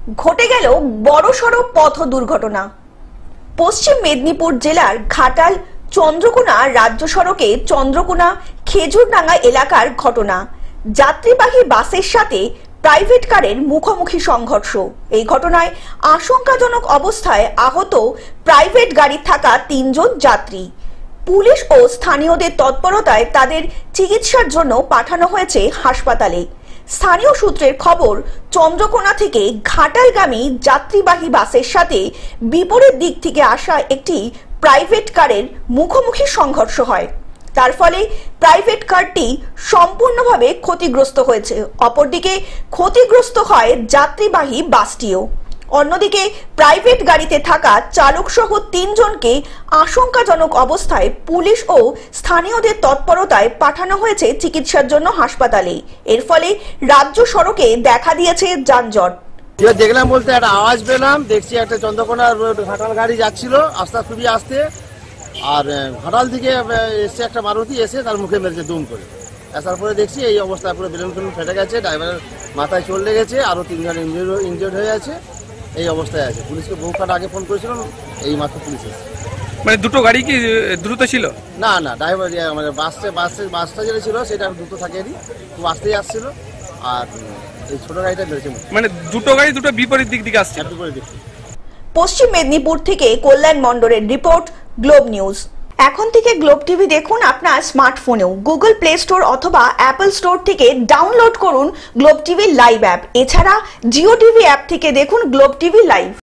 ঘটে গেল বড়সড় পথ দুর্ঘটনা। পশ্চিম মেদিনীপুর জেলার ঘাটাল চন্দ্রকোনা রাজ্য সড়কে চন্দ্রকোনা খেজুরডাঙ্গা এলাকার ঘটনা। যাত্রীবাহী বাসের সাথে প্রাইভেট কারের মুখোমুখি সংঘর্ষ। এই ঘটনায় আশঙ্কাজনক অবস্থায় আহত প্রাইভেট গাড়ি থাকা ৩ জন যাত্রী। পুলিশ ও স্থানীয়দের তৎপরতায় তাদের চিকিৎসার জন্য পাঠানো হয়েছে হাসপাতালে। স্থানীয় সূত্রের খবর, চন্দ্রকোনা থেকে ঘাটালগামী যাত্রীবাহী বাসের সাথে বিপরীত দিক থেকে আসা একটি প্রাইভেট কারের মুখোমুখি সংঘর্ষ হয়। তার ফলে প্রাইভেট কারটি সম্পূর্ণভাবে ক্ষতিগ্রস্ত হয়েছে। অপরদিকে ক্ষতিগ্রস্ত হয় যাত্রীবাহী বাসটিও। অন্যদিকে প্রাইভেট গাড়িতে থাকা চালক সহ ৩ জনকে আশঙ্কাজনক অবস্থায় পুলিশ ও স্থানীয়দের তৎপরতায় পাঠানো হয়েছে চিকিৎসার জন্য হাসপাতালে। এর ফলে রাজ্য সড়কে দেখা দিয়েছে যানজট। দেখলাম বলতে একটা আওয়াজ পেলাম, দেখছি একটা চন্দ্রকোনা ঘাটাল গাড়ি যাচ্ছিল আস্তে খুবই আস্তে, আর ঘাটাল থেকে এসছে একটা মারুতি, এসে তার মুখে মেরেছে দুম করে। আসার পরে দেখছি এই অবস্থায় পুরো বেলুন ফেলুন ফেটে গেছে, ড্রাইভারের মাথায় চোট লেগেছে, আরো ৩ জন ইনজিওর্ড হয়ে আছে। এই অবস্থায় আছে। পুলিশকে বহু কাটা আগে ফোন করেছিলাম, এই মাত্র পুলিশ এসেছে। মানে দুটো গাড়ি কি দ্রুত ছিল? না না, ড্রাইভার মানে বাসটা যেটা ছিল সেটা দ্রুত থাকেনি, খুব আস্তেই আসছিল। আর এই ছোট গাড়িটা বেড়েছে, মানে দুটো গাড়ি দুটো বিপরীত দিক থেকে আসছে। বিপরীত দিক। পশ্চিম মেদিনীপুর থেকে কল্যাণ মণ্ডলের রিপোর্ট, গ্লোব নিউজ। এখন থেকে গ্লোব টিভি দেখুন আপনার স্মার্টফোনেও। গুগল প্লে স্টোর অথবা অ্যাপল স্টোর থেকে ডাউনলোড করুন গ্লোব টিভি লাইভ অ্যাপ। এছাড়া জিও টিভি অ্যাপ থেকে দেখুন গ্লোব টিভি লাইভ।